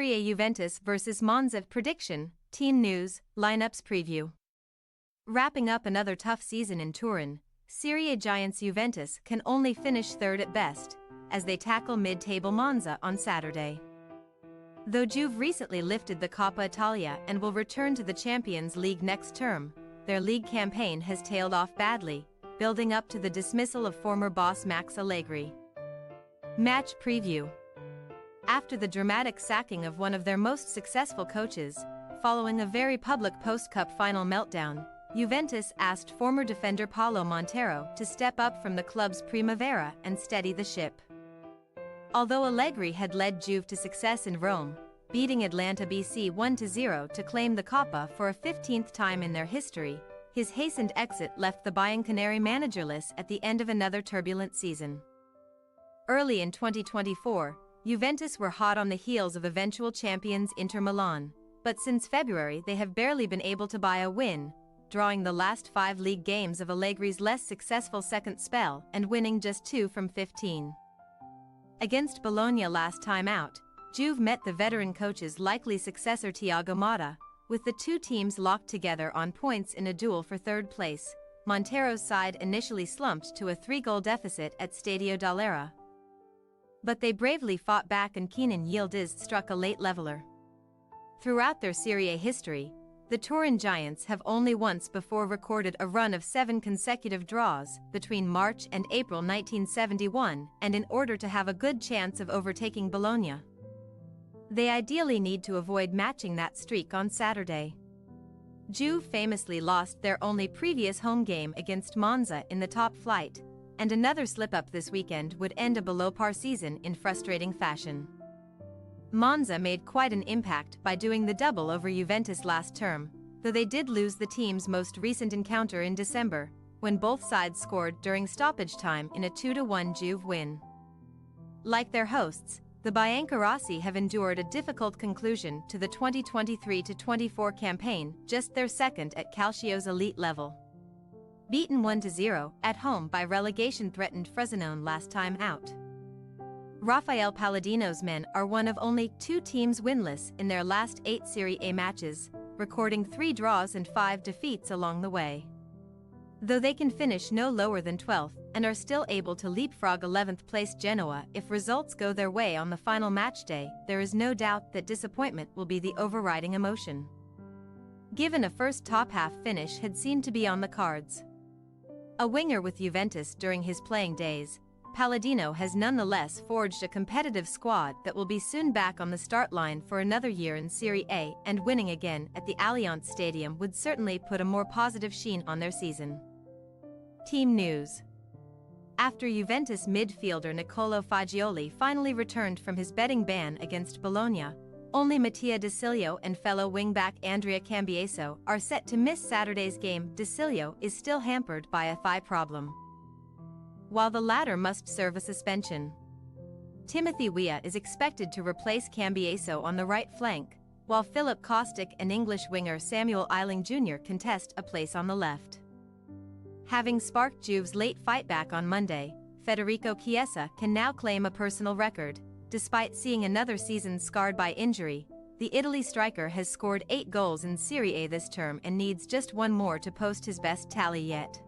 Serie A Juventus vs Monza prediction, team news, lineups preview. Wrapping up another tough season in Turin, Serie A giants Juventus can only finish third at best, as they tackle mid-table Monza on Saturday. Though Juve recently lifted the Coppa Italia and will return to the Champions League next term, their league campaign has tailed off badly, building up to the dismissal of former boss Max Allegri. Match preview. After the dramatic sacking of one of their most successful coaches, following a very public post-cup final meltdown, Juventus asked former defender Paulo Montero to step up from the club's Primavera and steady the ship. Although Allegri had led Juve to success in Rome, beating Atalanta BC 1-0 to claim the Coppa for a 15th time in their history, his hastened exit left the Bianconeri managerless at the end of another turbulent season. Early in 2024, Juventus were hot on the heels of eventual champions Inter Milan, but since February they have barely been able to buy a win, drawing the last 5 league games of Allegri's less successful second spell and winning just 2 from 15. Against Bologna last time out, Juve met the veteran coach's likely successor Thiago Motta, with the two teams locked together on points in a duel for third place. Montero's side initially slumped to a 3-goal deficit at Stadio dall'Era, but they bravely fought back and Kenan Yildiz struck a late leveler. Throughout their Serie A history, the Turin Giants have only once before recorded a run of 7 consecutive draws between March and April 1971, and in order to have a good chance of overtaking Bologna, they ideally need to avoid matching that streak on Saturday. Juve famously lost their only previous home game against Monza in the top flight, and another slip-up this weekend would end a below-par season in frustrating fashion. Monza made quite an impact by doing the double over Juventus last term, though they did lose the team's most recent encounter in December, when both sides scored during stoppage time in a 2-1 Juve win. Like their hosts, the Biancorossi have endured a difficult conclusion to the 2023-24 campaign, just their second at Calcio's elite level. Beaten 1-0 at home by relegation-threatened Frosinone last time out. Rafael Palladino's men are one of only 2 teams winless in their last 8 Serie A matches, recording 3 draws and 5 defeats along the way. Though they can finish no lower than 12th and are still able to leapfrog 11th place Genoa if results go their way on the final match day, there is no doubt that disappointment will be the overriding emotion. Given a first top-half finish had seemed to be on the cards. A winger with Juventus during his playing days, Palladino has nonetheless forged a competitive squad that will be soon back on the start line for another year in Serie A, and winning again at the Allianz Stadium would certainly put a more positive sheen on their season. Team news. After Juventus midfielder Niccolò Fagioli finally returned from his betting ban against Bologna, only Mattia De Silio and fellow wingback Andrea Cambiaso are set to miss Saturday's game. De Silio is still hampered by a thigh problem, while the latter must serve a suspension. Timothy Weah is expected to replace Cambiaso on the right flank, while Philip Kostic and English winger Samuel Eiling Jr. contest a place on the left. Having sparked Juve's late fightback on Monday, Federico Chiesa can now claim a personal record. Despite seeing another season scarred by injury, the Italy striker has scored 8 goals in Serie A this term and needs just 1 more to post his best tally yet.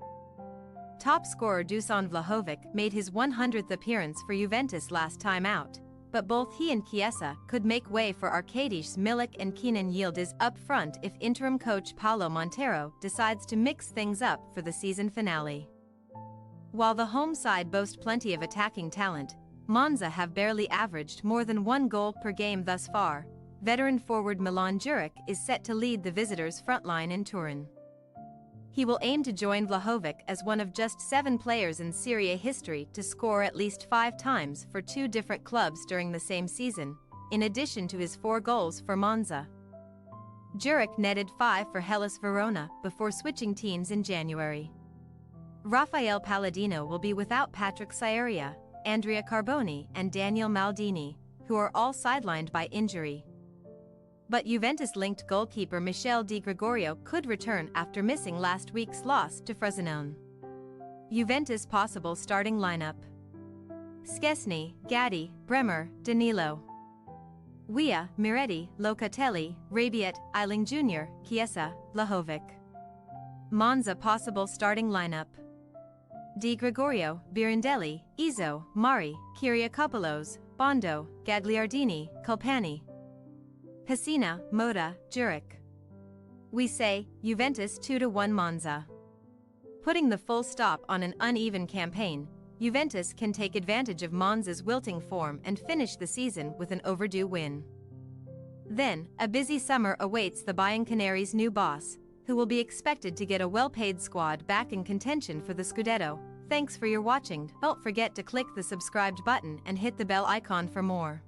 Top scorer Dusan Vlahovic made his 100th appearance for Juventus last time out, but both he and Chiesa could make way for Arkadiusz Milik and Kenan Yildiz up front if interim coach Paulo Montero decides to mix things up for the season finale. While the home side boast plenty of attacking talent, Monza have barely averaged more than 1 goal per game thus far. Veteran forward Milan Juric is set to lead the visitors' frontline in Turin. He will aim to join Vlahovic as one of just 7 players in Serie A history to score at least 5 times for 2 different clubs during the same season, in addition to his 4 goals for Monza. Juric netted 5 for Hellas Verona before switching teams in January. Rafael Palladino will be without Patrick Sciarria, Andrea Carboni and Daniel Maldini, who are all sidelined by injury. But Juventus-linked goalkeeper Michele Di Gregorio could return after missing last week's loss to Frosinone. Juventus' possible starting lineup: Szczesny, Gatti, Bremer, Danilo. Villa, Miretti, Locatelli, Rabiot, Eiling Jr., Chiesa, Vlahovic. Monza possible starting lineup: Di Gregorio, Birondelli, Izzo, Mari, Kyriakopoulos, Bondo, Gagliardini, Colpani. Pessina, Moda, Juric. We say, Juventus 2-1 Monza. Putting the full stop on an uneven campaign, Juventus can take advantage of Monza's wilting form and finish the season with an overdue win. Then, a busy summer awaits the Bian Canaries' new boss, who will be expected to get a well-paid squad back in contention for the Scudetto. Thanks for your watching. Don't forget to click the subscribed button and hit the bell icon for more.